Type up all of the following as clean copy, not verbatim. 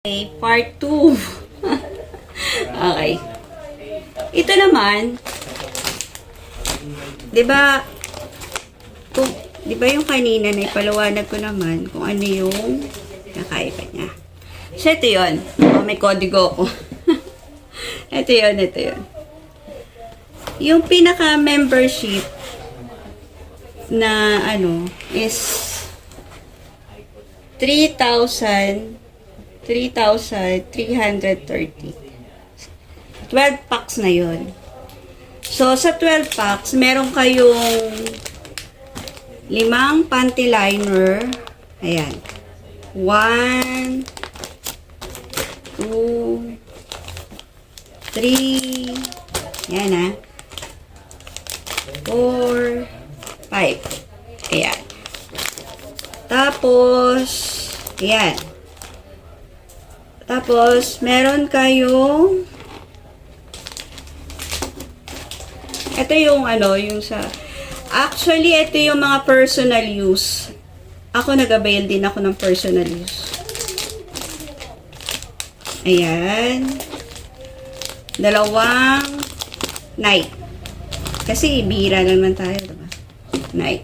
Okay, part 2. Okay. Ito naman, 'di ba? Kung 'di ba yung kanina na ipaliwanag ko naman kung ano yung kakaiba niya. So ito 'yon. Oh, may kodigo ko. ito 'yon. Yung pinaka membership na is 3,330. 12 packs na yun. So, sa 12 packs, meron kayong 5 panty liner. Ayan. 1, 2, 3, ayan ha. 4, 5. Ayan. Tapos, ayan. Tapos, meron kayong ito yung yung sa actually, ito yung mga personal use. Ako nag-avail din ako ng personal use. Ayan. 2 night. Kasi bihira naman tayo, diba? Night.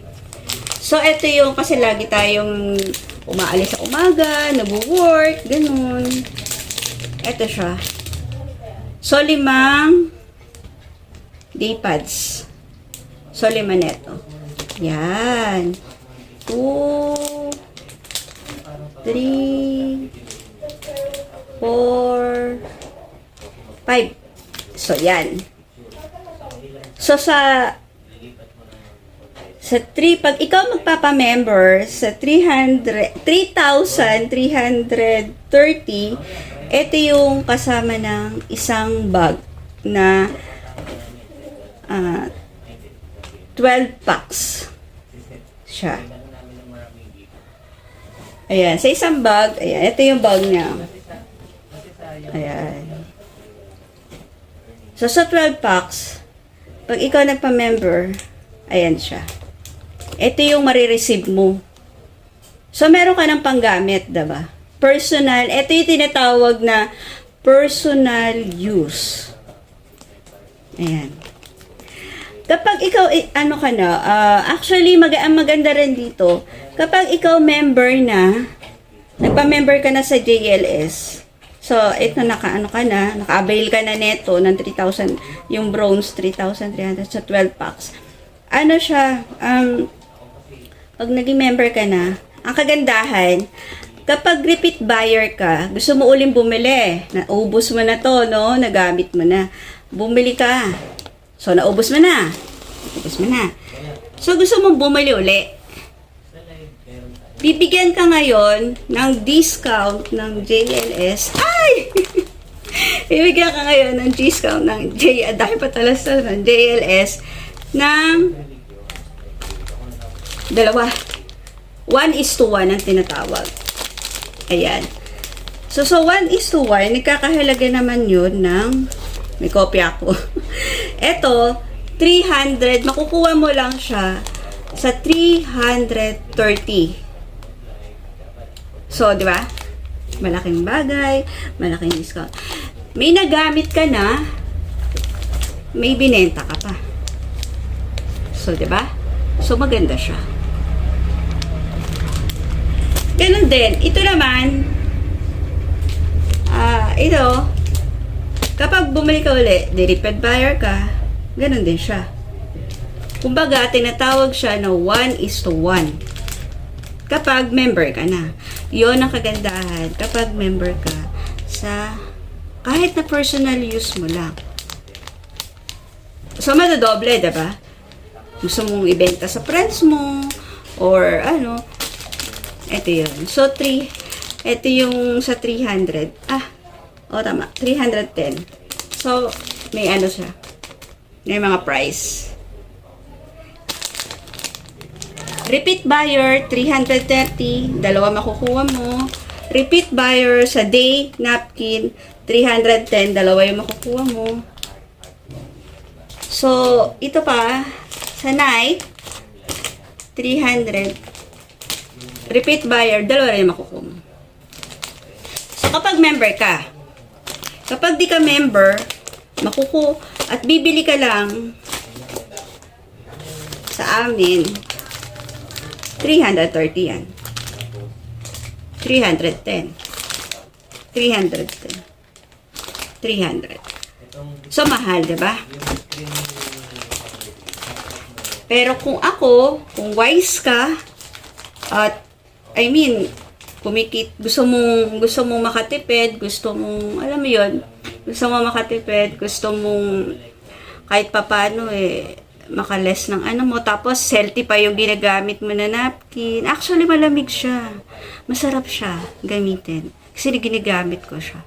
So, ito yung kasi lagi tayong umaalis sa umaga, nag-work, ganun. Ito siya. So, 5 day pads. So, 5 neto. Yan. 2, 3, 4, 5. So, yan. So, sa 3, pag ikaw magpapa-member sa 3,330, ito yung kasama ng isang bag na 12 packs siya. Ayan, sa isang bag, ayan, ito yung bag niya. Ayan. So, sa 12 packs, pag ikaw nagpa-member, ayan siya. Ito yung marireceive mo. So, meron ka ng panggamit, diba? Personal, ito yung tinatawag na personal use. Ayan. Kapag ikaw, actually, ang maganda rin dito, kapag ikaw member na, nagpa-member ka na sa JLS, so, ito, naka-avail ka na neto ng 3,000, yung bronze, 3,300 sa 12 packs. Ano siya, pag naging member ka na, ang kagandahan, kapag repeat buyer ka, gusto mo uling bumili, naubos mo na to, no? Nagamit mo na. Bumili ka. So, naubos mo na. So, gusto mong bumili uli. Bibigyan ka ngayon ng discount ng JLS. Ay! Bibigyan ka ngayon ng discount ng dahil patalas ng JLS ng 2. 1:1 ang tinatawag. Ayan. So 1:1, nagkakahalaga naman yun ng, may kopya ako. Ito, 300, makukuha mo lang siya sa 330. So, di ba? Malaking bagay, malaking discount. May nagamit ka na, may binenta ka pa. So, di ba? So, maganda siya. Ganun din. Ito naman, ito, kapag bumili ka uli, repeat buyer ka, ganun din siya. Kumbaga, tinatawag siya na 1:1. Kapag member ka na. Yun ang kagandahan. Kapag member ka sa kahit na personal use mo lang. So, madadoble, diba? Gusto mong ibenta sa friends mo, or ito yun. So, ito yung sa 300. Tama. 310. So, may siya. May mga price. Repeat buyer, 330. 2 makukuha mo. Repeat buyer sa day napkin, 310. 2 yung makukuha mo. So, ito pa, sa night, 300. Repeat buyer, 2 rin makukuha mo. So, kapag member ka. Kapag di ka member, at bibili ka lang sa amin, 330 yan. 310. 310. 300. So, mahal, diba? Pero kung wise ka, at, gusto mong makatipid, alam mo yun, gusto mong makatipid, gusto mong kahit papano makales ng mo, tapos healthy pa yung ginagamit mo na napkin. Actually, malamig siya. Masarap siya gamitin. Kasi ginagamit ko siya.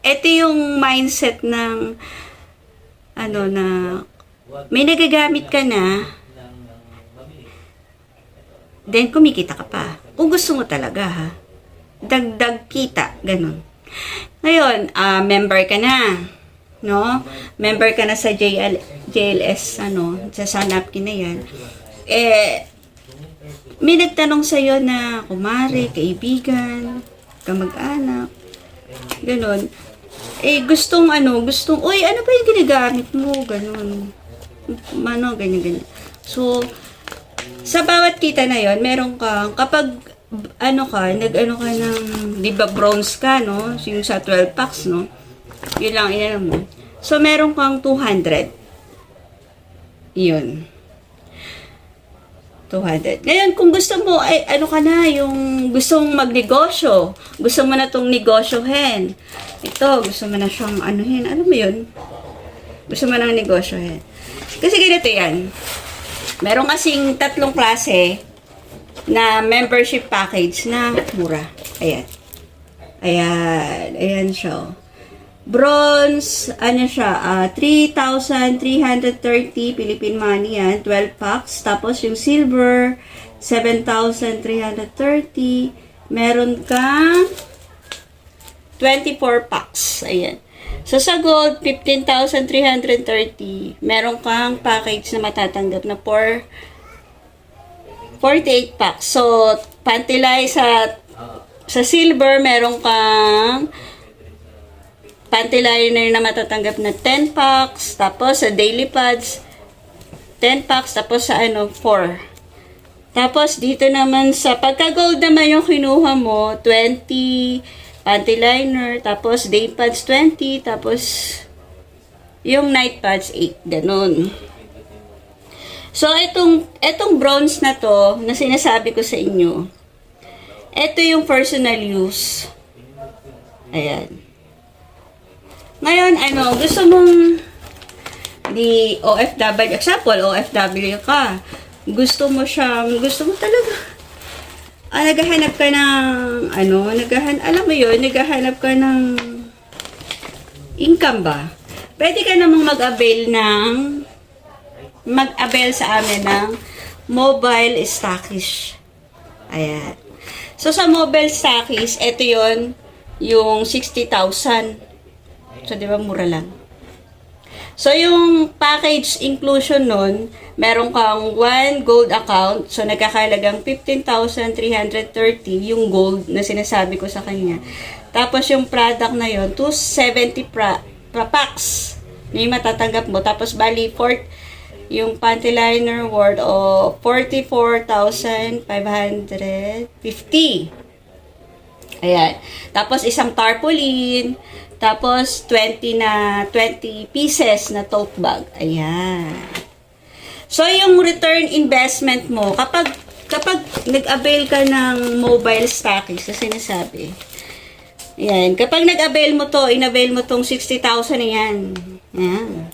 Ito yung mindset ng, na, may nagagamit ka na, then kumikita ka pa. Kung gusto mo talaga, ha? Dagdag kita, ganun. Ngayon, member ka na, no? Member ka na sa JLS, sa napkin na yan. May nagtanong sa'yo na kumare, kaibigan, kamag-anak, ganun. Gustong, uy, ano ba yung ginagamit mo? Ganun. Ganyan. So, sa bawat kita na yon, meron kang, kapag, ka ng, di ba bronze ka, no? Yung sa 12 packs, no? Yun lang, mo. So, meron kang 200. Yun. 200. Ngayon, kung gusto mo, yung gusto mong magnegosyo, gusto mo na itong negosyohin. Ito, gusto mo na siyang ano mo yun? Gusto mo na negosyohin. Kasi ganito yan. Meron kasing 3 klase na membership package na mura. Ayan. Ayan siya. Bronze, 3,330 Philippine money yan, 12 packs. Tapos yung silver, 7,330. Meron kang 24 packs. Ayan. So, sa gold, 15,330. Meron kang package na matatanggap na 48 packs. So, pantilay sa silver, meron kang panty liner na matatanggap na 10 packs. Tapos, sa daily pads, 10 packs. Tapos, sa 4. Tapos, dito naman sa pagka-gold naman yung kinuha mo, 20 panty liner. Tapos, day pads, 20. Tapos, yung night pads, 8. Ganun. So, itong bronze na to, na sinasabi ko sa inyo, ito yung personal use. Ayan. Ngayon, gusto mong di OFW, example, OFW ka. Gusto mo talaga. Naghahanap ka ng, alam mo yun, naghahanap ka ng income ba? Pwede ka namang mag-avail sa amin ng mobile stockish. Ayan. So, sa mobile stockish, ito yon yung 60,000. So, di ba, mura lang. So, yung package inclusion nun, meron kang 1 gold account. So, nagkakalagang 15,330 yung gold na sinasabi ko sa kanya. Tapos, yung product na yon 270 packs na yung matatanggap mo. Tapos, bali, yung panty liner worth o 44,550. Ayan. Tapos, isang tarpaulin. Tapos, 20 pieces na tote bag. Ayan. So, yung return investment mo, kapag nag-avail ka ng mobile stockies, na sinasabi, ayan, kapag nag-avail mo to, in-avail mo tong 60,000 na yan. Ayan.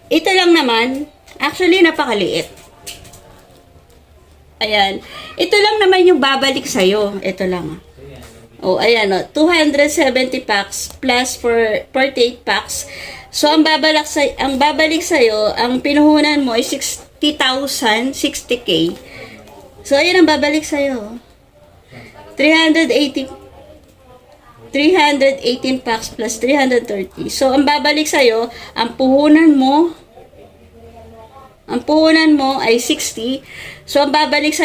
Ito lang naman, actually, napakaliit. Ayan. Ito lang naman yung babalik sa'yo. Ito lang. Ayan, 270 packs plus 48 packs. So, ang babalik sa'yo, ang pinuhunan mo ay 60,000, 60K. So, ayan ang babalik sa'yo. 318 packs plus 330. So, ang babalik sa'yo, ang puhunan mo, Ang puhunan mo ay 60. So, ang babalik sa